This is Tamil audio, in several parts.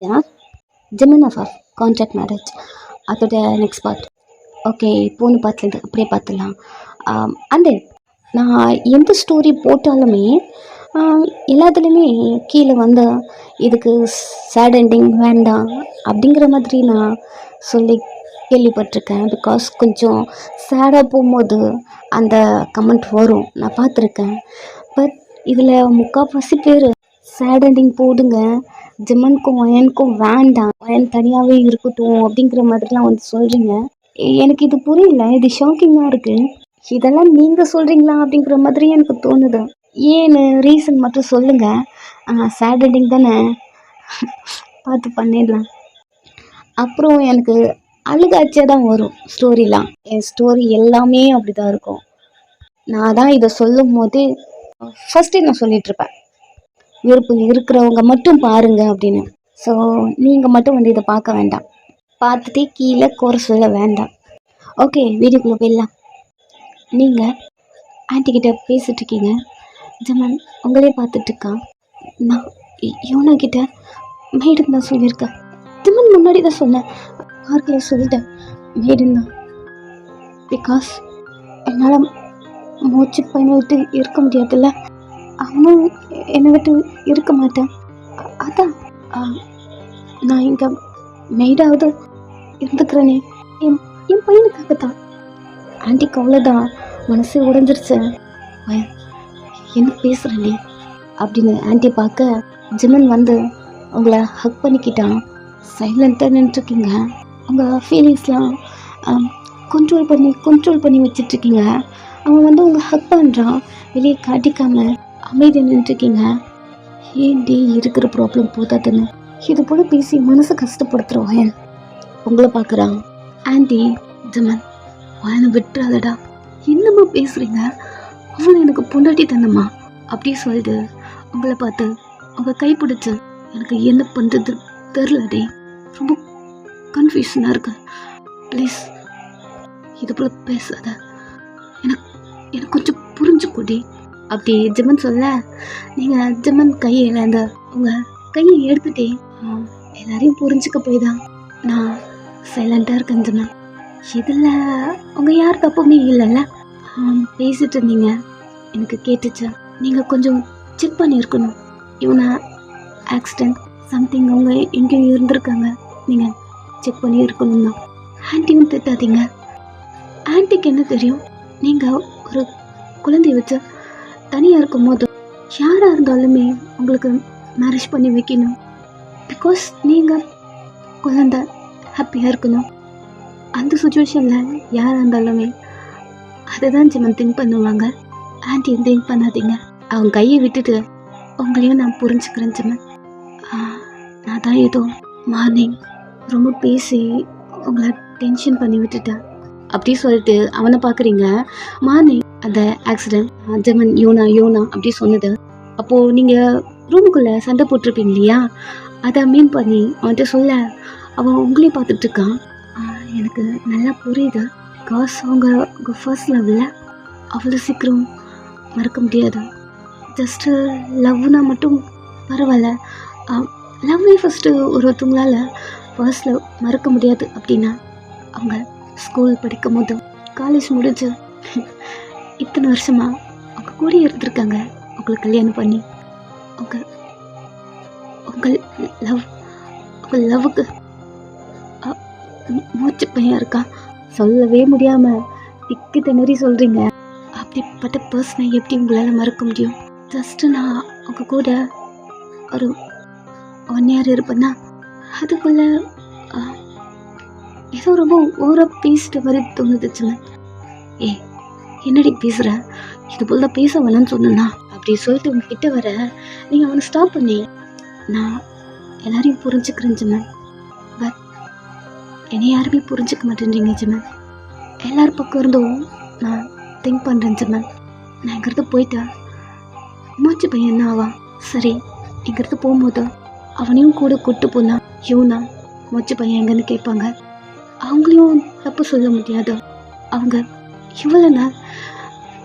ஏன்னா ஜெமின் ஆஃப் கான்ட்ராக்ட் மேரேஜ் அதோட நெக்ஸ்ட் பார்ட். ஓகே, பொண்ணு பார்த்துலேருந்து அப்படியே பார்த்துடலாம். அண்டு நான் எந்த ஸ்டோரி போட்டாலுமே எல்லாத்துலேயுமே கீழே வந்து இதுக்கு சேட் எண்டிங் வேண்டாம் அப்படிங்கிற மாதிரி நான் சொல்லி கேள்விப்பட்டிருக்கேன். பிகாஸ் கொஞ்சம் சேடாக போகும்போது அந்த கமெண்ட் வரும், நான் பார்த்துருக்கேன். பட் இதில் முக்கால்வாசி பேர் சேட் எண்டிங் போடுங்க, ஜெமனுக்கும் வயனுக்கும் வேண்டாம், வயன் தனியாகவே இருக்கட்டும் அப்படிங்கிற மாதிரிலாம் வந்து சொல்கிறீங்க. எனக்கு இது புரியல, இது ஷாக்கிங்காக இருக்குது. இதெல்லாம் நீங்கள் சொல்கிறீங்களா அப்படிங்கிற மாதிரி எனக்கு தோணுது. ஏன்னு ரீசன் மட்டும் சொல்லுங்கள். சேட் எண்டிங் தானே, பார்த்து பண்ணிடலாம். அப்புறம் எனக்கு அழுகாச்சியாக தான் வரும் ஸ்டோரிலாம். என் ஸ்டோரி எல்லாமே அப்படி தான் இருக்கும். நான் தான் இதை சொல்லும் போது ஃபஸ்ட்டே நான் சொல்லிகிட்ருப்பேன், விருப்பம் இருக்கிறவங்க மட்டும் பாருங்க அப்படின்னு. ஸோ நீங்கள் மட்டும் வந்து இதை பார்க்க வேண்டாம், பார்த்துட்டே கீழே குறை சொல்ல வேண்டாம். ஓகே, வீடியோக்குள்ளே போயிடலாம். நீங்கள் ஆன்ட்டிக்கிட்ட பேசிகிட்ருக்கீங்க, ஜெமன் உங்களே பார்த்துட்ருக்கான். நான் யோனா கிட்ட மேடம் தான் சொல்லியிருக்கேன். ஜெமன் முன்னாடி தான் சொன்னேன், பார்க்கல சொல்லிட்டேன் மேடம் தான். பிகாஸ் என்னால் மூச்சு பையனை விட்டு இருக்க முடியாதுல்ல, அவனும் என்னை விட்டு இருக்க மாட்டேன். அதான் நான் இங்கே மெய்டாவது இருந்துக்கிறேனே, என் பையனுக்காக தான். ஆன்ட்டிக்கு அவ்வளோதான், மனசு உடைஞ்சிருச்சு. என்ன பேசுகிறேனே அப்படின்னு ஆன்ட்டி பார்க்க ஜெமன் வந்து உங்களை ஹக் பண்ணிக்கிட்டான். சைலண்ட்டாக நின்றுருக்கீங்க, உங்கள் ஃபீலிங்ஸ்லாம் கண்ட்ரோல் பண்ணி வச்சிட்ருக்கீங்க. அவன் வந்து உங்கள் ஹக் பண்ணுறான், வெளியே காட்டிக்காமல் அமைதியாக நின்றுருக்கீங்க. ஏன்டி இருக்கிற ப்ராப்ளம் போதாதுன்னு இது போல் பேசி மனசை கஷ்டப்படுத்துகிற வயன் உங்களை பார்க்குறான். ஆன்ட்டி, ஜெமன் வயனை விட்டுறாதடா, என்னம்மா பேசுகிறீங்க, அவன் எனக்கு பொண்டாட்டி தானம்மா அப்படியே சொல்லிட்டு உங்களை பார்த்து உங்கள் கை பிடிச்சி எனக்கு என்ன பண்ணுறது தெரிலடே, ரொம்ப கன்ஃபியூஷனாக இருக்கு, ப்ளீஸ் இது போல் பேசாத, எனக்கு கொஞ்சம் புரிஞ்சுக்கூடி அப்படி ஜெமன் சொல்ல, நீங்கள் ஜெமன் கையை இழந்த உங்கள் கையை எடுத்துட்டே எல்லாரையும் புரிஞ்சுக்க போய் தான் நான் சைலண்ட்டாக இருக்கேன் ஜெமன். இதில் உங்கள் யார் தப்புமே இல்லைல்ல, பேசிகிட்டு இருந்தீங்க எனக்கு கேட்டுச்சு. நீங்கள் கொஞ்சம் செக் பண்ணியிருக்கணும், இவனை ஆக்சிடெண்ட் சம்திங் அவங்க எங்கேயும் இருந்திருக்காங்க, நீங்கள் செக் பண்ணியிருக்கணும் தான். ஆன்ட்டியும் திட்டாதீங்க, ஆன்ட்டிக்கு என்ன தெரியும், நீங்கள் ஒரு குழந்தைய வச்சு தனியாக இருக்கும் போது யாராக இருந்தாலுமே உங்களுக்கு மேரேஜ் பண்ணி வைக்கணும். பிகாஸ் நீங்கள் குழந்தை ஹாப்பியாக இருக்கணும். அந்த சுச்சுவேஷனில் யாராக இருந்தாலுமே அதை தான் ஜெமன் திங்க் பண்ணுவாங்க. ஆன்ட்டியும் திங்க் பண்ணாதீங்க, அவங்க கையை விட்டுட்டு உங்களையும் நான் புரிஞ்சுக்கிறேன் ஜெமன். நான் தான் ஏதோ மார்னிங் ரொம்ப பேசி உங்களை டென்ஷன் பண்ணி விட்டுட்டேன் அப்படி சொல்லிட்டு அவனை பார்க்குறீங்க. மார்னிங் அந்த ஆக்சிடெண்ட் ஜெமன் யோனா அப்படி சொன்னது, அப்போது நீங்கள் ரூமுக்குள்ளே சண்டை போட்டிருப்பீங்க இல்லையா, அதை மீன் பண்ணி அவன்கிட்ட சொல்ல அவன் உங்களையும் பார்த்துட்ருக்கான். எனக்கு நல்லா புரியுது, பிகாஸ் அவங்க ஃபர்ஸ்ட் லவ்வில் அவ்வளோ சீக்கிரம் மறக்க முடியாது. ஜஸ்ட்டு லவ்னா மட்டும் பரவாயில்ல, லவ்வே ஃபஸ்ட்டு ஒருத்தவங்களால் ஃபர்ஸ்ட் லவ் மறக்க முடியாது அப்படின்னா அவங்க ஸ்கூல் படிக்கும் போது காலேஜ் முடிஞ்சு இத்தனை வருஷமாக அவங்க கூட இருந்திருக்காங்க, உங்களை கல்யாணம் பண்ணி உங்கள் லவ்வுக்கு மூச்சு பையன் இருக்கா, சொல்லவே முடியாமல் திக்கு திணறி சொல்கிறீங்க. அப்படிப்பட்ட பர்சனை எப்படி உங்களால் மறக்க முடியும்? ஜஸ்ட்டு நான் அவங்க கூட ஒரு 1 year இருப்பேன்னா அதுக்குள்ளே ஏதோ ரொம்ப ஓவராக பேசிட்டு மாதிரி தோணுதுச்சுங்க. என்னடி பேசுகிற, இது போல் தான் பேச வேணான்னு சொன்னா அப்படி சொல்லிட்டு உங்ககிட்ட வர நீங்கள் அவனை ஸ்டாப் பண்ணி, நான் எல்லாரையும் புரிஞ்சுக்கிறேன் ஜெமன், பட் என்னை யாருமே புரிஞ்சுக்க மாட்டேன்றீங்க ஜெமன். எல்லார் பக்கம் இருந்தும் நான் திங்க் பண்ணுறேன் ஜெமன். நான் இங்கிறது போயிட்டா மூச்சு பையன் என்ன ஆவா? சரி, இங்கிறது போகும்போது அவனையும் கூட கூப்பிட்டு போனா யோனா மூச்சு பையன் எங்கன்னு கேட்பாங்க. அவங்களையும் தப்பு சொல்ல முடியாது, அவங்க இவ்வளோ நாள்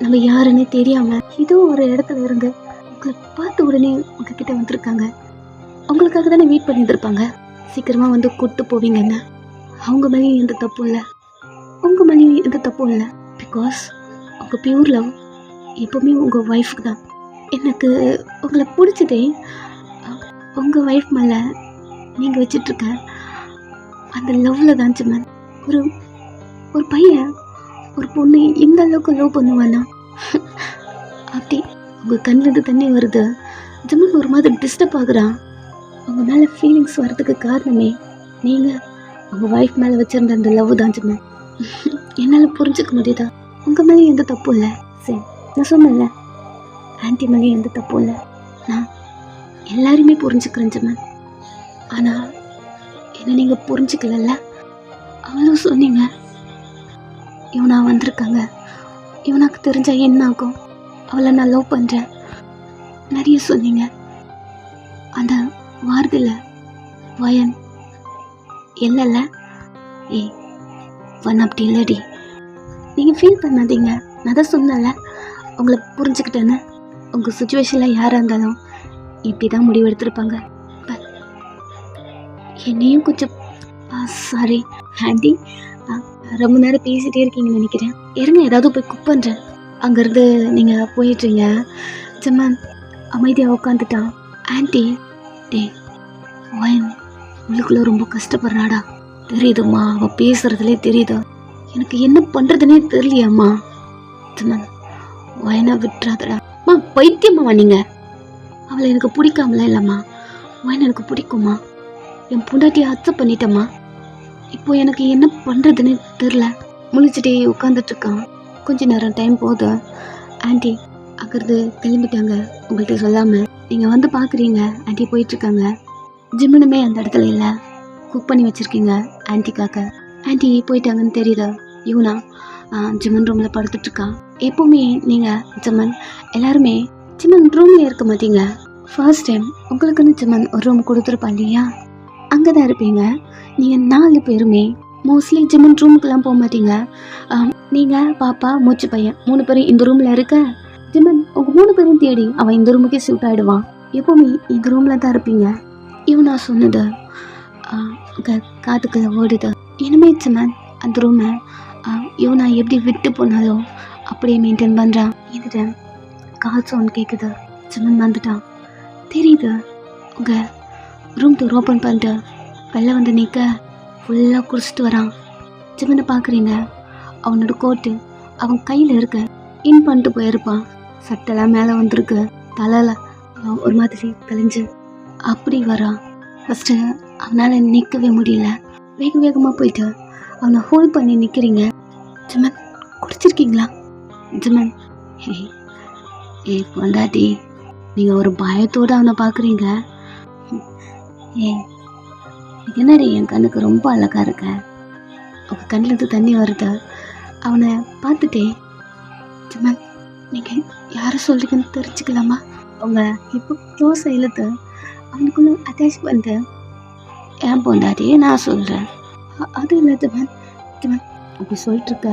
நம்ம யாருன்னு தெரியாமல் ஏதோ ஒரு இடத்துல இருந்து உங்களை பார்த்த உடனே உங்ககிட்ட வந்திருக்காங்க. அவங்களுக்காக தானே வெயிட் பண்ணியிருந்திருப்பாங்க. சீக்கிரமாக வந்து கூப்பிட்டு போவீங்க என்ன. அவங்க மேலேயும் எந்த தப்பும் இல்லை, உங்கள் மேலேயும் எந்த தப்பும் இல்லை. பிகாஸ் உங்கள் பியூர் லவ் எப்போவுமே உங்கள் ஒய்ஃபுக்கு தான். எனக்கு உங்களை பிடிச்சதே உங்கள் ஒய்ஃப் மேலே நீங்கள் வச்சிட்ருக்க அந்த லவ்வில் தான் ஜிமன். ஒரு ஒரு பையன் ஒரு பொண்ணு இந்த அளவுக்கு லவ் பண்ணுவானா? அப்படி உங்கள் கண்ணிலிருந்து தண்ணி வருது ஜிமன். ஒரு மாதிரி டிஸ்டர்ப் ஆகுறான். உங்கள் மேலே ஃபீலிங்ஸ் வர்றதுக்கு காரணமே நீங்கள் உங்கள் ஒய்ஃப் மேலே வச்சுருந்த அந்த லவ் தான் ஜிமன். என்னால் புரிஞ்சுக்க முடியுதா? உங்கள் மேலேயும் எந்த தப்பும் இல்லை. சரி, நான் சொன்னேன்ல, ஆன்ட்டி மேலேயும் எந்த தப்பும் இல்லை. நான் எல்லாருமே புரிஞ்சுக்கிறேன் ஜிமன். ஆனால் என்ன நீங்கள் புரிஞ்சுக்கலல்ல. அவளும் சொன்னீங்க இவனா வந்திருக்காங்க, இவனாக்கு தெரிஞ்சா என்ன ஆகும், அவளை நான் லவ் பண்ணுறேன் நிறைய சொன்னீங்க. அந்த வார்த்தையில் வயன் இல்லைல்ல. ஏய் வன் அப்படி இல்லடி, நீங்கள் ஃபீல் பண்ணாதீங்க. நான் தான் சொன்னல உங்களை புரிஞ்சுக்கிட்டேன்னு. உங்கள் சுச்சுவேஷனில் யாராக இருந்தாலும் இப்படி தான் முடிவு எடுத்திருப்பாங்க. பட் என்னையும் கொஞ்சம் சாரி ஆண்டி, ரொம்ப நேரம் பேசிகிட்டே இருக்கீங்கன்னு நினைக்கிறேன். இருங்க, ஏதாவது போய் குக் பண்ணுறேன். அங்கேருந்து நீங்கள் போயிட்டுறீங்க. ஜிமன் அமைதியாக உட்காந்துட்டான். ஆண்டி டே வயன் உள்ளுக்குள்ளே ரொம்ப கஷ்டப்படுறாடா, தெரியுதும்மா. அவள் பேசுகிறதுலே தெரியுது. எனக்கு என்ன பண்ணுறதுனே தெரியலையாம்மா. ஜிமன் வயனை விட்டுறாதடா. அம்மா பைத்தியம்மா நீங்கள். அவளை எனக்கு பிடிக்காமலாம் இல்லைம்மா, வயன் எனக்கு பிடிக்குமா. என் பொண்டாட்டியை அக்செப்ட் பண்ணிட்டேம்மா. இப்போ எனக்கு என்ன பண்ணுறதுன்னு தெரில. முழிச்சிட்டே உட்காந்துட்ருக்கான். கொஞ்ச நேரம் டைம் போகுது. ஆண்டி அங்கேருந்து கிளம்பிட்டாங்க உங்கள்கிட்ட சொல்லாமல். நீங்கள் வந்து பார்க்குறீங்க ஆண்டி போயிட்டுருக்காங்க. ஜிம்மனுமே அந்த இடத்துல இல்லை. குக் பண்ணி வச்சுருக்கீங்க ஆன்ட்டிக்காக்க. ஆண்டி போயிட்டாங்கன்னு தெரியுது. இவனா ஜிம்மன் ரூமில் படுத்துட்ருக்கான். எப்போவுமே நீங்கள் ஜிம்மன் எல்லாருமே ஜிம்மன் ரூம்லேயே இருக்க மாட்டீங்க. ஃபர்ஸ்ட் டைம் உங்களுக்குன்னு ஜிம்மன் ஒரு ரூம் கொடுத்துருப்பா இல்லையா, அங்கே தான் இருப்பீங்க. நீங்கள் 4 பேருமே மோஸ்ட்லி ஜிம்மன் ரூமுக்கெல்லாம் போக மாட்டீங்க. நீங்கள் பாப்பா மூச்சு பையன் 3 பேரும் இந்த ரூமில் இருக்க. ஜிம்மன் உங்கள் 3 பேரும் தேடி அவன் இந்த ரூமுக்கே ஷிஃப்ட் ஆகிடுவான். எப்போவுமே இந்த ரூமில் தான் இருப்பீங்க. இவனா சொன்னது காதுக்குள்ள ஓடுது. இனிமே ஜிம்மன் அந்த ரூமை இவனா எப்படி விட்டு போனாலும் அப்படியே மெயின்டைன் பண்ணுறான். இதுட கால் சவுண்ட் கேட்குது. ஜிம்மன் வந்துட்டான். தெரியுது உங்கள் ரூம் டோர் ஓப்பன் பண்ணிட்டு வெளில வந்து நிற்க ஃபுல்லாக குடிச்சிட்டு வரான். ஜிம்மனை பார்க்குறீங்க. அவனோட கோட்டு அவன் கையில் இருக்க இன் பண்ணிட்டு போயிருப்பான். சட்டெல்லாம் மேலே வந்திருக்கு. தலையில் ஒரு மாதிரி கலைஞ்சு அப்படி வரான். ஃபஸ்ட்டு அவனால் நிற்கவே முடியல. வேக வேகமாக போயிட்டு அவனை ஹோல்ட் பண்ணி நிற்கிறீங்க. ஜிம்மன் குடிச்சிருக்கீங்களா? ஜிம்மன் ஏய் பொண்டாட்டி, நீங்கள் ஒரு பயத்தோடு அவனை பார்க்குறீங்க. என்னடி என் கண்ணுக்கு ரொம்ப அழகாக இருக்க. உங்கள் கண்ணிலேருந்து தண்ணி வருது. அவனை பார்த்துட்டே ஜிம்மன் நீங்கள் யாரை சொல்கிறீங்கன்னு தெரிஞ்சுக்கலாமா? அவங்க இப்போ க்ளோஸ் இழுத்து அவனுக்குள்ள அட்டாச் பண்ணிட்டு ஏன் பொண்டாட்டி நான் சொல்கிறேன். அது இல்லை ஜிம்மன். ஜிம்மன் அப்படி சொல்லிட்டுருக்க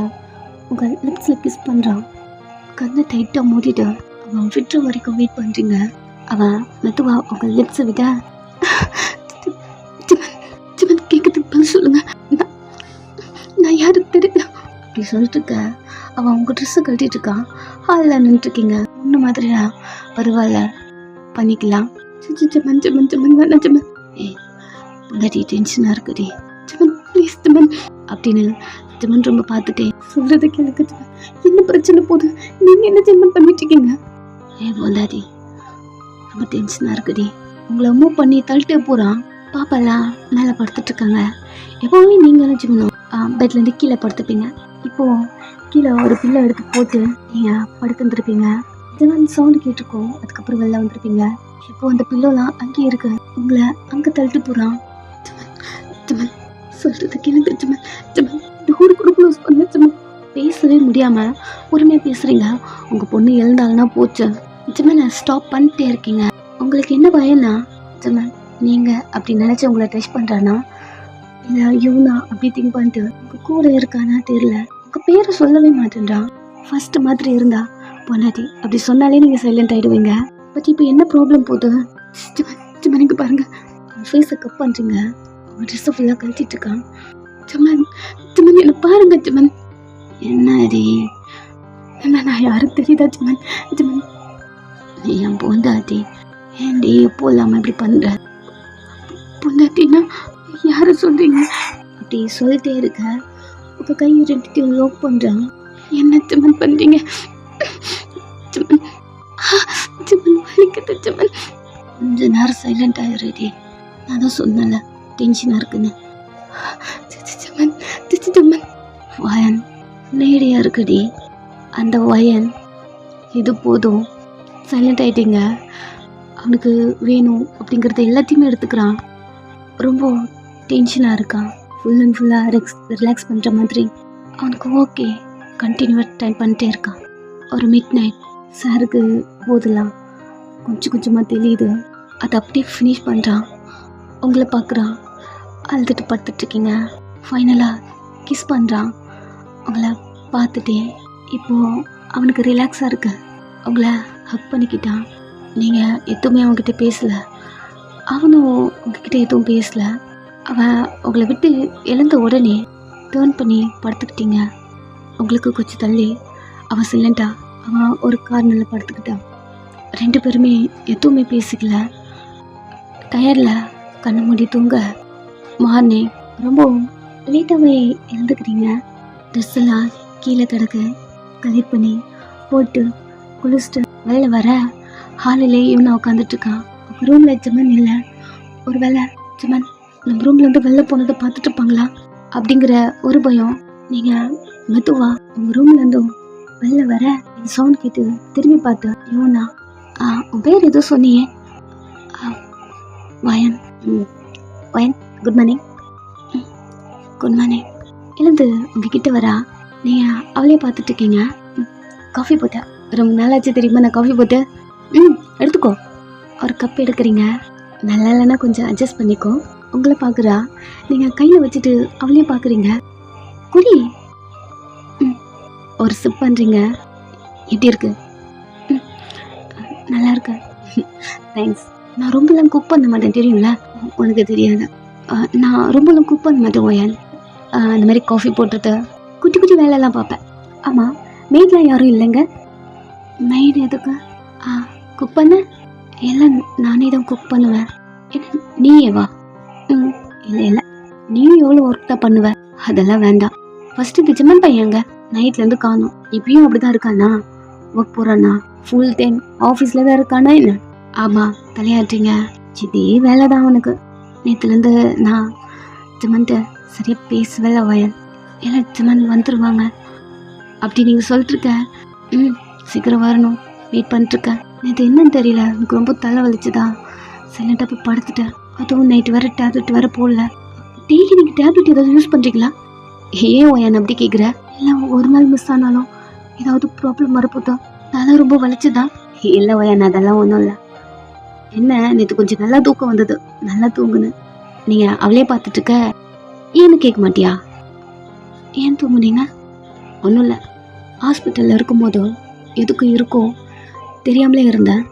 உங்கள் லிப்ஸில் கிஸ் பண்ணுறான். கண்ணை டைட்டாக மூடிட்டு அவன் விட்டுற வரைக்கும் வெயிட் பண்ணுறீங்க. அவன் மெதுவா உங்கள் லிப்ஸை விட ஜிம்மன் கேட்குறதுக்கு பதில் சொல்லுங்க, நான் யாரு தெரியுது அப்படி சொல்லிட்டு இருக்க. அவன் உங்கள் ட்ரெஸ்ஸை கழட்டிட்டு இருக்கான். ஹாலில் நின்றுருக்கீங்க. முன்ன மாதிரியா பரவாயில்ல பண்ணிக்கலாம். ஜிம்மன் ஜிம்மன் ஜிம்மன் வேணாம் ஜிம்மன். பொண்டாட்டி டென்ஷனாக இருக்குடி. ஜிம்மன் ப்ளீஸ் ஜிம்மன் அப்படின்னு ஜிம்மன் ரொம்ப பார்த்துட்டே சொல்கிறத கேளுக்கு. ஜிம்மன் என்ன பிரச்சனை போகுது, நீங்கள் என்ன ஜிம்மன் பண்ணிட்டு இருக்கீங்க? பொண்டாட்டி ரொம்ப டென்ஷனாக இருக்குடி. உங்களை மூவ் பண்ணி தள்ளிட்டே போகிறான். பாப்பாலாம் மேலே படுத்துட்ருக்காங்க. எப்போவுமே நீங்களும் ஜிம்மனும் பெட்லேருந்து கீழே படுத்துப்பீங்க. இப்போது கீழே ஒரு பில்லை எடுத்து போட்டு நீங்கள் படுத்துருந்துருப்பீங்க. ஜிம்மன் சவுண்டு கேட்டிருக்கோம். அதுக்கப்புறம் வெளில வந்துருப்பீங்க. இப்போது அந்த பில்லோலாம் அங்கேயே இருக்கு. உங்களை அங்கே தள்ளிட்டு போகிறான். ஜிம்மன் ஜிம்மன் சொல்கிறது கேளுங்க ஜிம்மன். ஜிம்மன் டோர் கூட க்ளோஸ் பண்ண. ஜிம்மன் பேசவே முடியாமல் பொறுமையாக பேசுகிறீங்க. உங்கள் பொண்ணு எழுந்தாலும்னா போச்சு. ஜிம்மனை ஸ்டாப் பண்ணிட்டே இருக்கீங்க. உங்களுக்கு என்ன பயம்னா ஜிம்மன் நீங்கள் அப்படி நினச்சி உங்களை டச் பண்ணுறானா இல்லை இவனா அப்படி திங்க் பண்ணிட்டு உங்கள் கூட இருக்கானா தெரியல. உங்கள் பேரை சொல்லவே மாட்டேன்றான். ஃபஸ்ட்டு மாதிரி இருந்தா பொண்டாட்டி அப்படி சொன்னாலே நீங்கள் சைலண்ட் ஆகிடுவீங்க. பட் இப்போ என்ன ப்ராப்ளம் போகுது? ஜிம்மனுக்கு பாருங்கள், ஃபேஸை கப் பண்ணுறீங்க. ட்ரெஸ்ஸை ஃபுல்லாக கழிச்சிட்டு இருக்கான். ஜமன் ஜமன் என்னை பாருங்க ஜமன். என்னடி? நான் யாரும் தெரியுதா ஜமன்? ஜமன் நீ என் பொண்டாட்டி, ஏன்டி எப்போ இல்லாமல் இப்படி பண்ணுற? பொண்டாட்டின்னா யாரை சொல்கிறீங்க? அப்படி சொல்லிட்டே இருக்க உங்கள் கையை ரெண்டுத்தையும் லோக் பண்ணுறான். என்ன ஜமன் பண்ணுறீங்க? ஜமன் ஜமன் வலிக்குது ஜமன். கொஞ்ச நேரம் சைலண்ட் ஆகிடுறடி. நான் தான் சொன்னல டென்ஷனாக இருக்குன்னு. ஜமன் ஜமன் வயன் நேடியாக இருக்குடி. அந்த வயன் இது போதும். சைலண்ட் ஆகிட்டீங்க. அவனுக்கு வேணும் அப்படிங்கிறத எல்லாத்தையுமே எடுத்துக்கிறான். ரொம்ப டென்ஷனாக இருக்கான். ஃபுல் அண்ட் ஃபுல்லாக ரிலாக்ஸ் பண்ணுற மாதிரி அவனுக்கு ஓகே. கண்டினியூவாக டைம் பண்ணிட்டே இருக்கான். ஒரு மிட் நைட் சாருக்கு போதெல்லாம் கொஞ்சம் கொஞ்சமாக தெரியுது. அதை அப்படியே ஃபினிஷ் பண்ணுறான். உங்களை பார்க்குறான். அழுதுட்டு படுத்துட்ருக்கீங்க. ஃபைனலாக கிஸ் பண்ணுறான். உங்களை பார்த்துட்டே இப்போது அவனுக்கு ரிலாக்ஸாக இருக்கு. உங்களை ஹக் பண்ணிக்கிட்டான். நீங்கள் எதுவுமே அவங்ககிட்ட பேசலை. அவனும் உங்ககிட்ட எதுவும் பேசலை. அவன் உங்களை விட்டு எழுந்த உடனே டேர்ன் பண்ணி படுத்துக்கிட்டீங்க. உங்களுக்கு கொஞ்சம் தள்ளி அவன் சைலண்டாக அவன் ஒரு கார்னரில் படுத்துக்கிட்டான். ரெண்டு பேருமே எதுவுமே பேசிக்கல. டயர்டில் கண்ணை மூடி தூங்க மார்னிங் ரொம்ப லேட்டாகவே எழுந்துக்கிறீங்க. ட்ரெஸ் எல்லாம் கீழே கிடக்க கலெக்ட் பண்ணி போட்டு குளிச்சுட்டு வெளில வர ஹாலிலே இவனை உட்காந்துட்ருக்கான். ரூமில் ஜமன் இல்லை. ஒரு வேளை ஜமன் நம்ம ரூம்லேருந்து வெளில போனதை பார்த்துட்டு இருப்பாங்களா அப்படிங்கிற ஒரு பயம். நீங்கள் மெதுவாக உங்கள் ரூம்லேருந்தும் வெளில வர என் சவுண்ட் கேட்டு திரும்பி பார்த்தேன். யோனா உன் பேர் எதுவும் சொன்னியே? வயன். வயன் குட் மார்னிங். Good morning. எழுந்து உங்ககிட்ட வரா. நீங்கள் அவளே பார்த்துட்ருக்கீங்க. காஃபி போட்டேன். ரொம்ப நாளாச்சு தெரியுமா நான் காஃபி போட்டேன். எடுத்துக்கோ. ஒரு கப் எடுக்கிறீங்க. நல்லா இல்லைன்னா கொஞ்சம் அட்ஜஸ்ட் பண்ணிக்கோ. உங்களை பார்க்குறா. நீங்கள் கையில் வச்சுட்டு அவளையும் பார்க்குறீங்க. குடி. ஒரு சிப் பண்ணுறீங்க. எப்படி இருக்கு? நல்லா இருக்கு. தேங்க்ஸ். நான் ரொம்பலாம் குக் பண்ண மாட்டேன் தெரியும்ல. உனக்கு தெரியாது. நான் ரொம்பலாம் குக் பண்ண மாட்டேன் ஓயன். இந்த மாதிரி காஃபி போட்டுட்டு குட்டி குட்டி வேலையெல்லாம் பார்ப்பேன். ஆமாம், மெய்ட்லாம் யாரும் இல்லைங்க. மெய்டு எதுக்கு? குக் பண்ண எல்லாம் நானே தான் குக் பண்ணுவேன். என்ன நீயேவா? இல்லை இல்லை, நீயும் எவ்வளோ ஒர்க் தான் பண்ணுவேன். அதெல்லாம் வேண்டாம். ஃபஸ்ட்டு இந்த ஜிம்மன் பையங்க நைட்லேருந்து காணும். இப்பயும் அப்படி தான் இருக்கானா? ஒர்க் போகிறானா? ஃபுல் டைம் ஆஃபீஸில் தான் இருக்கானா என்ன? ஆமாம், தலையாட்டுறீங்க. இதே வேலை தான் அவனுக்கு. நேற்றுலேருந்து நான் ஜிம்மன்ட்டு சரியாக பேசவே வயன். எல்லாம் ஜிம்மன் வந்துடுவாங்க அப்படி நீங்கள் சொல்லிட்டுருக்க. சீக்கிரம் வரணும், வெயிட் பண்ணிட்டுருக்கேன். நேற்று என்னன்னு தெரியல, எனக்கு ரொம்ப தலை வலிச்சுதா. சைலண்டாக போய் படுத்துட்டேன். அதுவும் நைட்டு வேறு டேப்லெட் வேறு போடல. டெய்லி நீங்கள் டேப்லெட் ஏதாவது யூஸ் பண்ணுறீங்களா? ஏன் ஒயன் அப்படி கேட்குற? இல்லை, ஒரு நாள் மிஸ் ஆனாலும் ஏதாவது ப்ராப்ளம் வரப்போதா? தலை ரொம்ப வலிச்சுதா? இல்லை ஒயன், அதெல்லாம் ஒன்றும் இல்லை. என்ன, நேற்று கொஞ்சம் நல்லா தூக்கம் வந்தது, நல்லா தூங்குனேன். நீங்கள் அவளே பார்த்துட்டுருக்க, ஏன்னு கேட்க மாட்டியா? ஏன் தூங்குனீங்க? ஒன்றும் இல்லை, ஹாஸ்பிட்டலில் இருக்கும்போது எதுக்கு இருக்கோ தெரியாமலே இருந்தேன்.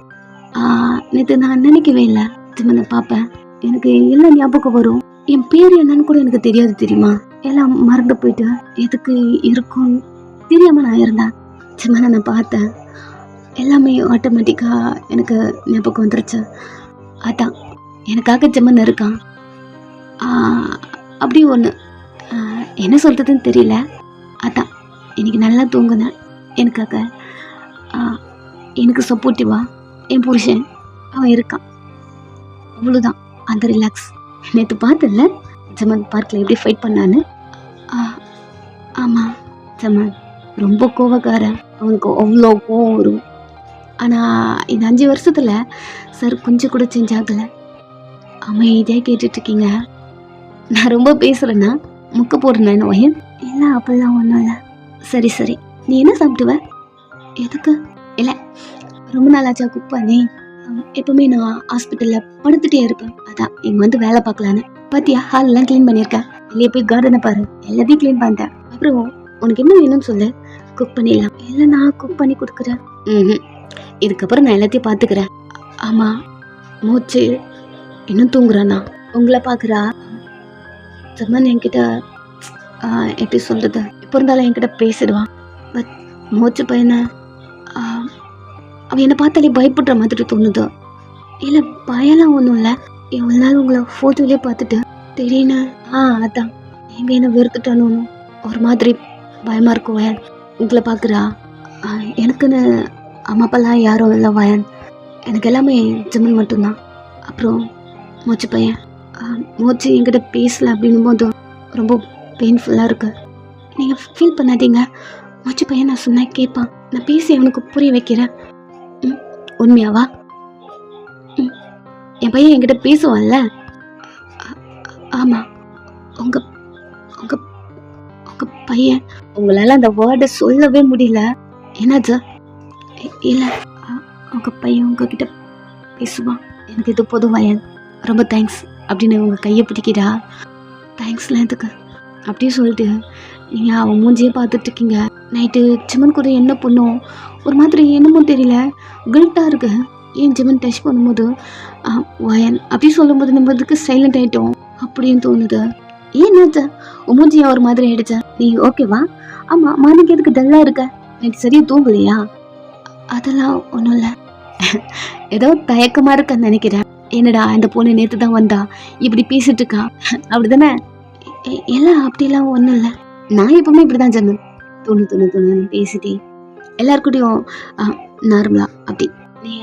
நேற்று நான் நினைக்கவே இல்லை. ஜிம்மனை பார்ப்பேன், எனக்கு எல்லாம் ஞாபகம் வரும். என் பேர் என்னன்னு கூட எனக்கு தெரியாது தெரியுமா? எல்லாம் மறந்து போயிட்டு எதுக்கு இருக்கும்னு தெரியாமல் நான் இருந்தேன். ஜிம்மனை நான் பார்த்தேன், எல்லாமே ஆட்டோமேட்டிக்காக எனக்கு ஞாபகம் வந்துருச்சு. அதான் எனக்காக ஜிம்மன் இருக்கான். அப்படி ஒன்று என்ன சொல்கிறதுன்னு தெரியல. அதான் இன்னைக்கு நல்லா தூங்குனேன். எனக்காக எனக்கு சப்போர்ட்டிவா என் புருஷன் அவன் இருக்கான். அவ்வளோதான் அந்த ரிலாக்ஸ். நேற்று பார்த்தல ஜமன் பார்க்கில் எப்படி ஃபைட் பண்ணான்னு. ஆமாம், ஜமன் ரொம்ப கோவக்காரன். அவனுக்கு அவ்வளோ கோவம் வரும். ஆனால் இந்த 5 வருஷத்தில் சார் கொஞ்சம் கூட சேஞ்ச் ஆகலை. அமைதியாக கேட்டுட்ருக்கீங்க. நான் ரொம்ப பேசுகிறேன்னா முக்க போடுறேன் என்ன வயன்? இல்லை, அப்படிலாம் ஒன்றும் இல்லை. சரி சரி, நீ என்ன சாப்பிடுவ? எதுக்கு? இல்லை, ரொம்ப நாளாச்சா குக் பண்ணி. எப்பவுமே நான் ஹாஸ்பிட்டலில் படுத்துகிட்டே இருப்பேன். அதான் இங்கே வந்து வேலை பார்க்கலான்னு. பார்த்தியா, ஹாலெல்லாம் க்ளீன் பண்ணியிருக்கேன். வெளியே போய் கார்டனை பாரு, எல்லாத்தையும் க்ளீன் பண்ணிட்டேன். அப்புறம் உனக்கு என்ன வேணும்னு சொல்லு, குக் பண்ணிடலாம். இல்லை, நான் குக் பண்ணி கொடுக்குறேன். இதுக்கப்புறம் நான் எல்லாத்தையும் பார்த்துக்கிறேன். ஆமாம், மூச்சு இன்னும் தூங்குறானா? உங்களை பார்க்குறா. ஜமன் என்கிட்ட எப்படி சொல்கிறது, இப்போ இருந்தாலும் என்கிட்ட பேசிடுவான். பட் மோச்சு பையனை அவன் என்னை பார்த்தாலே பயப்படுற மாதிரி தோணுது. இல்லை பயம்லாம் ஒன்றும் இல்லை, எவ்வளோ நாள் உங்களை ஃபோட்டோலேயே பார்த்துட்டு திடீர்னு அதான் எங்கே என்ன வெறுத்துட்டானு ஒரு மாதிரி பயமாக இருக்கும். வயன் உங்களை பார்க்குறா, எனக்குன்னு அம்மா அப்பாலாம் யாரும் இல்லை வயன், எனக்கு எல்லாமே ஜமன் மட்டும்தான். அப்புறம் மோச்சு பையன் மோச்சு என்கிட்ட பேசலை அப்படின்னும் போது ரொம்ப பெயின்ஃபுல்லாக இருக்குது. நீங்கள் ஃபீல் பண்ணாதீங்க, மோச்சு பையன் நான் சொன்னால் கேட்பான், நான் பேசி அவனுக்கு புரிய வைக்கிறேன். உண்மையாவா? என் பையன் என்கிட்ட பேசுவான்ல? ஆமாம், உங்கள் உங்கள் உங்கள் பையன். உங்களால் அந்த வேர்டை சொல்லவே முடியல. என்னாச்சு? இல்லை, உங்கள் பையன் உங்ககிட்ட பேசுவான். எனக்கு இது போதும் வயன், ரொம்ப தேங்க்ஸ் அப்படின்னு உங்கள் கையை பிடிக்கிறா. தேங்க்ஸ்லாம் எதுக்கு அப்படியே சொல்லிட்டு நீங்கள் அவன் மூஞ்சியே பார்த்துட்ருக்கீங்க. நைட்டு ஜிமன் கூட என்ன பண்ணும் ஒரு மாதிரி என்னமோ தெரியல, கில்ட்டாக இருக்கு. ஏன் ஜிமன் டச் பண்ணும்போது வயன் அப்படி சொல்லும்போது நம்ம இதுக்கு சைலண்ட் ஆகிட்டோம் அப்படின்னு தோணுது. ஏன்னாச்சா மூஞ்சி ஒரு மாதிரி ஆயிடுச்சா? நீ ஓகேவா? ஆமாம், மார்னிங் எதுக்கு டல்லாக இருக்க? நைட்டு சரியாக தூங்கலையா? அதெல்லாம் ஒன்றும் இல்லை, ஏதோ தயக்கமாக இருக்கன்னு நினைக்கிறேன். என்னடா இந்த பொண்ணு நேற்று தான் வந்தா இப்படி பேசிட்டு இருக்கா அப்படி தானே? எல்லாம் அப்படிலாம் ஒன்றும் இல்லை, நான் எப்பவுமே இப்படி தான் ஜமன் தோணு பேசிட்டே எல்லாருக்கூடையும் நார்மலாக அப்படி நீ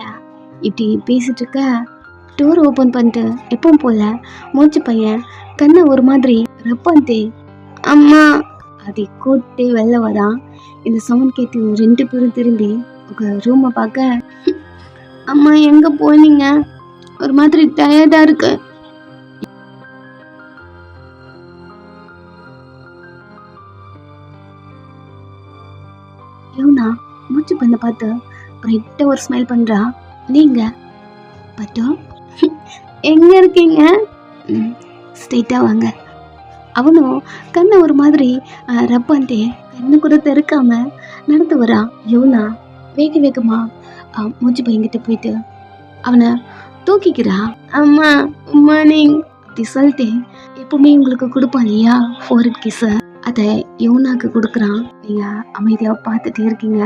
இப்படி பேசிட்டு இருக்க. டோர் ஓப்பன் பண்ணிட்டு எப்பவும் போல மூச்சு பையன் கண்ணை ஒரு மாதிரி ரப்பான்ட்டே அம்மா அது கூட்டே வெளில வரான். இந்த சவுண்ட் கேட்டு 2 பேரும் திரும்பி ரூமை பார்க்க, அம்மா எங்கே போனீங்க? ஒரு மாதிரி டயர்டாக இருக்கு. யோனா மூச்சு பண்ண பார்த்து பிரைட்டாக ஒரு ஸ்மைல் பண்ணுறா. நீங்கள் பட்டோ எங்கே இருக்கீங்க? ஸ்ட்ரெயிட்டாக வாங்க. அவனும் கண்ணை ஒரு மாதிரி ரப்பான்ட்டே கண்ணு கூட தெருக்காம நடந்து வரான். யோனா வேகமா மூச்சு பையன்கிட்ட போயிட்டு அவனை தூக்கிக்கிறா. அம்மா மார்னிங் அப்படி சொல்லிட்டு எப்பவுமே உங்களுக்கு கொடுப்பான் இல்லையா ஃபோரட் கிஸ்ஸை, அதை யோனாக்கு கொடுக்குறான். நீங்கள் அமைதியாக பார்த்துட்டே இருக்கீங்க.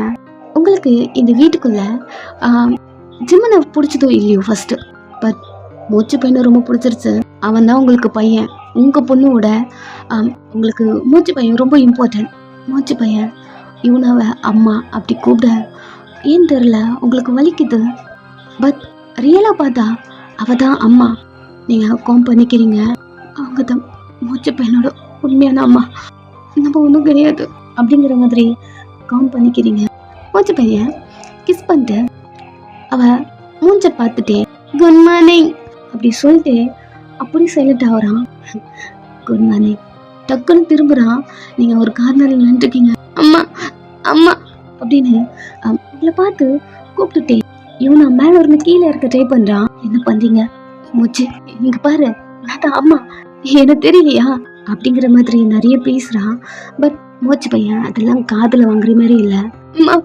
உங்களுக்கு இந்த வீட்டுக்குள்ள ஜிம்மனை பிடிச்சதோ இல்லையோ ஃபர்ஸ்ட், பட் மூச்சு பையனை ரொம்ப பிடிச்சிருச்சு. அவன் தான் உங்களுக்கு பையன். உங்கள் பொண்ணோட உங்களுக்கு மூச்சு பையன் ரொம்ப இம்பார்ட்டன்ட். மூச்சு பையன் யூனாவை அம்மா அப்படி கூப்பிட ஏன் தெரில உங்களுக்கு வலிக்குது. பட் ரியலாக பார்த்தா அவள் தான் அம்மா. நீங்கள் காம் பண்ணிக்கிறீங்க, அவங்க தான் மூச்சு பையனோட உண்மையான அம்மா, நம்ம ஒன்றும் கிடையாது அப்படிங்கிற மாதிரி காம் பண்ணிக்கிறீங்க. மூச்சு பையன் கிஸ் பண்ணிட்டு அவ மூஞ்ச பார்த்துட்டே குட் மார்னிங் அப்படி சொல்லிட்டு அப்படி சைலண்ட் ஆகுறான். குட் மார்னிங் டக்குன்னு திரும்புறான். நீங்கள் ஒரு கார்னரில் நின்றுருக்கீங்க. அம்மா அம்மா அப்படின்னு உங்களை பார்த்து கூப்பிட்டுட்டே இவன் நான் மேலே இருந்து கீழே இருக்க ட்ரை பண்ணுறான். என்ன பண்ணுறீங்க மூச்சு? நீங்கள் பாரு, நான் தான் அம்மா, எனக்கு தெரியலையா அப்படிங்கிற மாதிரி நிறைய பேசுகிறான். பட் மூச்சு பையன் அதெல்லாம் காதில் வாங்குற மாதிரி இல்லை. அம்மா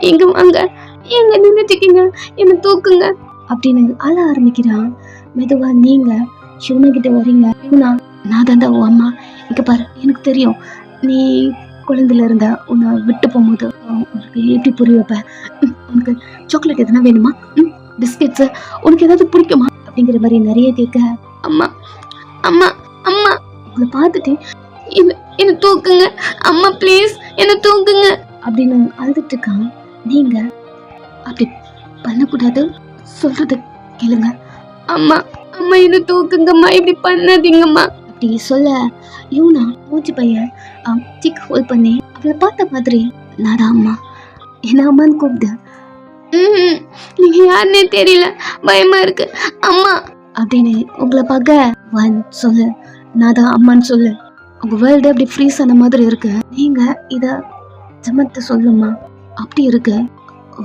எங்க வாங்க, எங்க நின்றுட்டீங்க, என்ன தூக்குங்க அப்படின்னு அழ ஆரம்பிக்கிறான். மெதுவா நீங்க ஷூனா கிட்ட வரீங்க. ஷூனா நான் தாண்டா உன் அம்மா, இங்க பாரு எனக்கு தெரியும் நீ குழந்தையில இருந்தா உன்னை விட்டு போகும்போது உனக்கு எப்படி புரிய வைப்ப. உனக்கு சாக்லேட் எதுனா வேணுமா, பிஸ்கெட்ஸ் உனக்கு ஏதாவது பிடிக்குமா அப்படிங்கிற மாதிரி நிறைய கேட்க அம்மா அம்மா அம்மா உங்களை பார்த்துட்டு என்ன தூக்குங்க அம்மா ப்ளீஸ் என்ன தூக்குங்க அப்படின்னு அழுதுட்டு இருக்கான். நீங்க அப்படி பண்ணக்கூடாது, சொல்றத கேளுங்க. அம்மா அம்மா என்ன தூக்குங்கம்மா, இப்படி பண்ணாதீங்கம்மா அப்படி சொல்ல யூனா மூச்சு பையன் சிக் ஹோல் பண்ணி அவளை பார்த்த மாதிரி நாடா அம்மா என்ன அம்மான்னு கூப்பிடு. நீங்க யாருன்னே தெரியல, பயமா இருக்கு அம்மா அப்படின்னு உங்களை பார்க்க ஒன் சொல்லு, நான் தான் அம்மான்னு சொல்லு. உங்க வேர்ல்டு அப்படி ஃப்ரீஸ் ஆன மாதிரி இருக்கு. நீங்க இத ஜமத்தை சொல்லுமா அப்படி இருக்கு.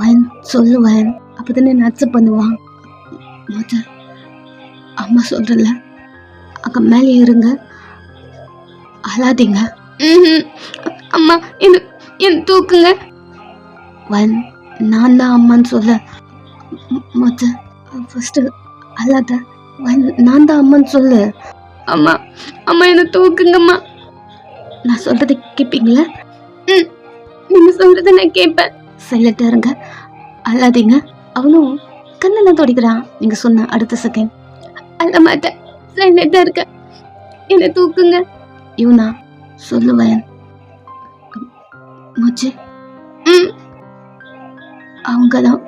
ஒன் சொல்லுவேன் அப்பதானே நான் அக்செப்ட் பண்ணுவான். அம்மா சொல்றல அங்க மேலே இருங்க, அழாதீங்க. அம்மா என்ன தூக்குங்க. ஒன் நான் தான் அம்மான்னு சொல்ல ஃபர்ஸ்ட் அல்லாத நான் தான் அம்மான்னு சொல்லு அம்மா அம்மா என்ன தூக்குங்கம்மா. நான் சொல்றதை கேட்பீங்களா? நீங்க சொல்றதை நான் கேட்பேன். சைலண்டா இருங்க, அல்லாதீங்க. அவனும் கண்ணெல்லாம் துடைக்கிறான். நீங்க சொன்ன அடுத்த செகண்ட் அள்ள மாட்டேன், சைலண்டா இருக்க, என்ன தூக்குங்க. இவனா சொல்லுவேன் மூச்சு. அவங்கதான்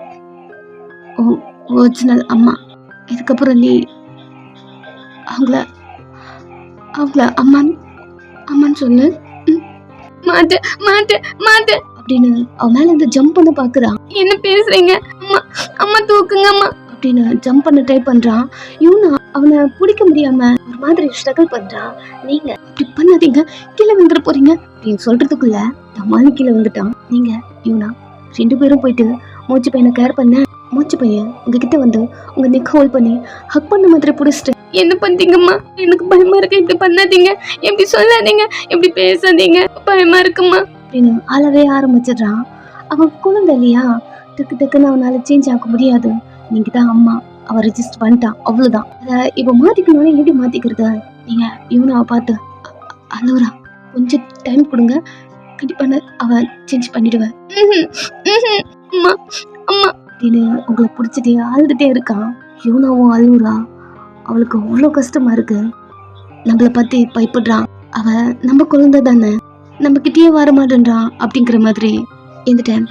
ஒரிஜினல் அம்மா. இதுக்கப்புறம் நீ அவங்கள அவங்கள அம்மான்னு சொல்லு. மாட்டேன் மாட்டேன் மாட்டேன் அப்படின்னு அவன் மேல இருந்து ஜம்ப் பண்ண பாக்குறான். என்ன பேசுறீங்க? அம்மா அம்மா தூக்குங்க அம்மா அப்படின்னு ஜம்ப் பண்ண ட்ரை பண்றான். இவனா அவனை பிடிக்க முடியாம ஒரு மாதிரி ஸ்ட்ரகிள் பண்றான். நீங்க இப்படி பண்ணாதீங்க, கீழே விழுந்துட போறீங்க அப்படின்னு சொல்றதுக்குள்ள தம்மானு கீழே வந்துட்டான். நீங்க இவனா 2 பேரும் போயிட்டு மூச்சு பையனை கேர் பண்ண. மூச்சு பையன் உங்ககிட்ட வந்து உங்க நெக் ஹோல்ட் பண்ணி ஹக் பண்ண மாதிரி பிடிச்சிட்டு, என்ன பண்றீங்கம்மா, எனக்கு பயமா இருக்கு, இப்படி பண்ணாதீங்க, இப்படி சொல்லாதீங்க, இப்படி பேசாதீங்க, பயமா இருக்குமா அப்படின்னு அழவே ஆரம்பிச்சிடுறான். அவன் குழந்தை இல்லையா, டக்கு டக்குன்னு அவனால சேஞ்ச் ஆக முடியாது. நீங்க தான் அம்மா, அவன் ரெஜிஸ்டர் பண்ணிட்டான், அவ்வளவுதான். அதை இப்ப மாத்திக்கணும்னு எப்படி மாத்திக்கிறது? நீங்க இவனை பார்த்து அழுவுறா, கொஞ்சம் டைம் கொடுங்க, கண்டிப்பா அவன் சேஞ்ச் பண்ணிடுவேன் அம்மா அம்மா அப்படின்னு உங்களை பிடிச்சிட்டே அழுதுட்டே இருக்கான். இவனாவும் அழுவுறா. அவளுக்கு அவ்வளோ கஷ்டமா இருக்கு. நம்மளை பத்தி பயப்படுறான். அவன் நம்ம குழந்தை தானே, நம்ம கிட்டேயே வர மாட்டேன்றான் அப்படிங்கிற மாதிரி. இந்த டைம்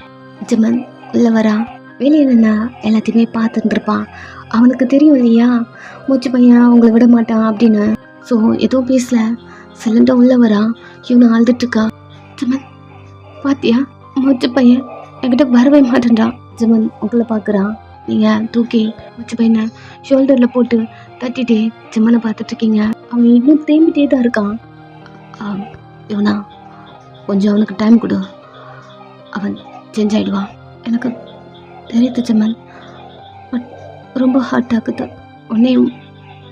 ஜெமன் உள்ள வரா. வெளியே நின்னா எல்லாத்தையுமே பார்த்துருந்துருப்பான். அவனுக்கு தெரியும் இல்லையா, மூச்சு பையன் அவங்கள விட மாட்டான் அப்படின்னு. ஸோ எதுவும் பேசல, சிலண்டா உள்ள வரா. இவனை அழுதுட்டு இருக்கா. ஜெமன் பாத்தியா, மூச்சு பையன் என்கிட்ட வரவே மாட்டேன்றான். ஜெமன் உங்களை பார்க்குறான். நீங்கள் தூக்கி மூச்சு பையனை ஷோல்டரில் போட்டு தட்டிட்டு ஜெமனை பார்த்துட்டு இருக்கீங்க. அவன் இன்னும் தேம்பிட்டே தான் இருக்கான். இவனா கொஞ்சம் அவனுக்கு டைம் கொடு, அவன் சேஞ்ச் ஆகிடுவான். எனக்கு தெரியுது ஜெமன், பட் ரொம்ப ஹார்ட் ஆகுது. உன்னையும்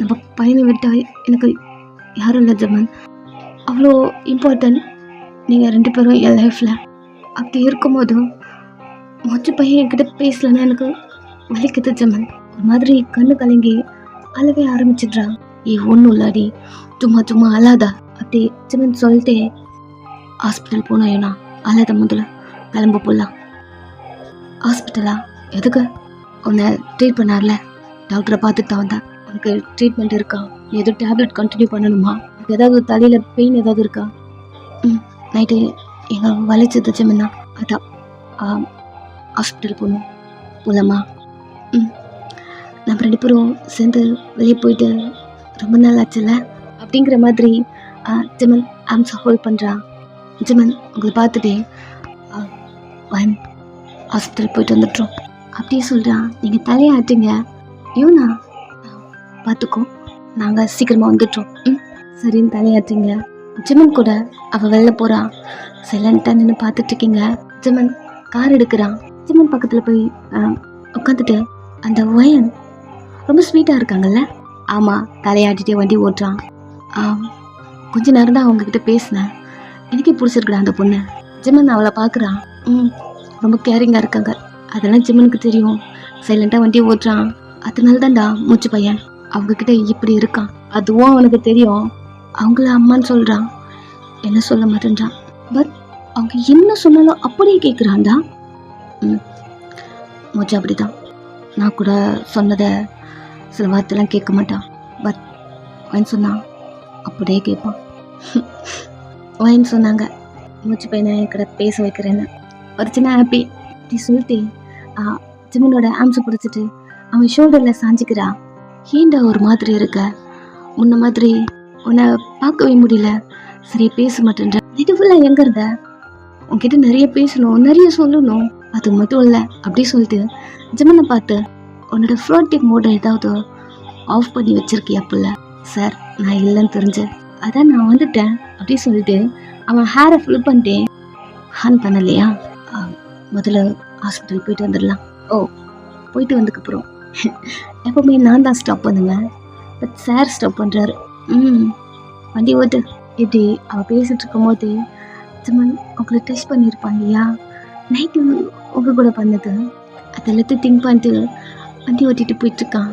நம்ம பையனை விட்டா எனக்கு யாரும் இல்லை ஜெமன். அவ்வளோ இம்பார்ட்டன்ட் நீங்கள் 2 பேரும் என் லைஃப்பில். அப்படி இருக்கும்போது மூச்சு பையன் என்கிட்ட பேசலன்னா எனக்கு வலிக்குது ஜெமன். ஒரு மாதிரி கண்ணு கலங்கி அழவே ஆரம்பிச்சிடுறான். ஒன்றும் இல்லாடி, சும்மா சும்மா அழாதா அப்படி ஜெமன் சொல்லிட்டே ஹாஸ்பிட்டல் போனோம். ஏன்னா அழாத, முதல்ல கிளம்ப போடலாம். ஹாஸ்பிட்டலா? எதுக்கு? உன்னை ட்ரீட் பண்ணார்ல டாக்டரை பார்த்துட்டு தான் வந்தேன். உனக்கு ட்ரீட்மெண்ட் இருக்கா? நீ எதுவும் டேப்லெட் கண்டினியூ பண்ணணுமா? உனக்கு ஏதாவது தலையில் பெயின் ஏதாவது இருக்கா? நைட்டு எங்கே வலிச்சது ஜெமன்னா, அதான் ஹாஸ்பிட்டல் போகலாமா? நம்ம 2 பேரும் சேர்ந்து வெளியே போயிட்டு ரொம்ப நாள் ஆச்சுல்ல அப்படிங்கிற மாதிரி ஜெமன் ஆம்ஸ் ஹோல்ட் பண்ணுறான். ஜெமன் உங்களை பார்த்துட்டே ஹாஸ்பிட்டல் போயிட்டு வந்துட்டோம் அப்படியே சொல்கிறான். நீங்கள் தலையாட்டுங்க. இவனா பார்த்துக்கோ, நாங்கள் சீக்கிரமாக வந்துட்டோம். சரின்னு தலையாட்டுங்க. ஜெமன் கூட அவள் வெளில போகிறான். சைலண்ட்டாக நின்று பார்த்துட்டு இருக்கீங்க. ஜெமன் கார் எடுக்கிறான். ஜெமன் பக்கத்தில் போய் உட்காந்துட்டு, அந்த வயன் ரொம்ப ஸ்வீட்டாக இருக்காங்கல்ல? ஆமாம், தலையாட்டிகிட்டே வண்டி ஓட்டுறான். கொஞ்ச நேரம் தான் அவங்கக்கிட்ட பேசினேன், எனக்கே பிடிச்சிருக்குடா அந்த பொண்ணு. ஜெமன் அவளை பார்க்குறான். ரொம்ப கேரிங்காக இருக்காங்க, அதெல்லாம் ஜெமனுக்கு தெரியும். சைலண்ட்டாக வண்டி ஓட்டுறான். அதனால தான்டா மூச்சு பையன் அவங்கக்கிட்ட இப்படி இருக்கான். அதுவும் அவனுக்கு தெரியும். அவங்கள அம்மான்னு சொல்கிறான், என்ன சொல்ல மாட்டேன்றான். பட் அவங்க என்ன சொன்னாலும் அப்படியே கேட்குறான்டா. மூச்சு அப்படிதான். நான் கூட சொன்னதை சில வார்த்தைலாம் கேட்க மாட்டான். பட் வயன் சொன்னான் அப்படியே கேட்பான். வயன் சொன்னாங்க மூச்சு பையனை என்கிட்ட பேச வைக்கிறேன்னு. ஒரு சின்ன ஹாப்பி அப்படி சொல்லிட்டு ஜிம்மனோட ஆம்ஸை பிடிச்சிட்டு அவன் ஷோல்டரில் சாஞ்சிக்கிறா. ஏண்டா ஒரு மாதிரி இருக்க, முன்ன மாதிரி உன்னை பார்க்கவே முடியல, சரியா பேச மாட்டேன்ற. இது ஃபுல்லாக எங்கே இருந்த? உன்கிட்ட நிறைய பேசணும், நிறைய சொல்லணும், அது மட்டும் இல்லை அப்படி சொல்லிட்டு ஜிம்மனை பார்த்து, உன்னோட ஃப்ளோட்டிங் மோடை ஏதாவது ஆஃப் பண்ணி வச்சிருக்கியா புள்ள? சார் நான் இல்லைன்னு தெரிஞ்சேன், அதான் நான் வந்துட்டேன் அப்படி சொல்லிட்டு அவன் ஹேரை ஃபில் பண்ணிட்டேன். ஹான் பண்ணலையா? முதல்ல ஹாஸ்பிட்டல் போயிட்டு வந்துடலாம். ஓ, போயிட்டு வந்ததுக்கப்புறம் எப்போவுமே நான் தான் ஸ்டாப் பண்ணுவேன், பட் சார் ஸ்டாப் பண்ணுறாரு. வண்டி ஓட்டு. இப்படி அவள் பேசிகிட்டு இருக்கும் போது ஜிம்மன் உங்களை டெஸ்ட் பண்ணியிருப்பான் இல்லையா, நைட்டு உங்கள் கூட பண்ணது, அதெல்லாத்தையும் திங்க் பண்ணிட்டு வண்டி ஓட்டிகிட்டு போயிட்டுருக்கான்.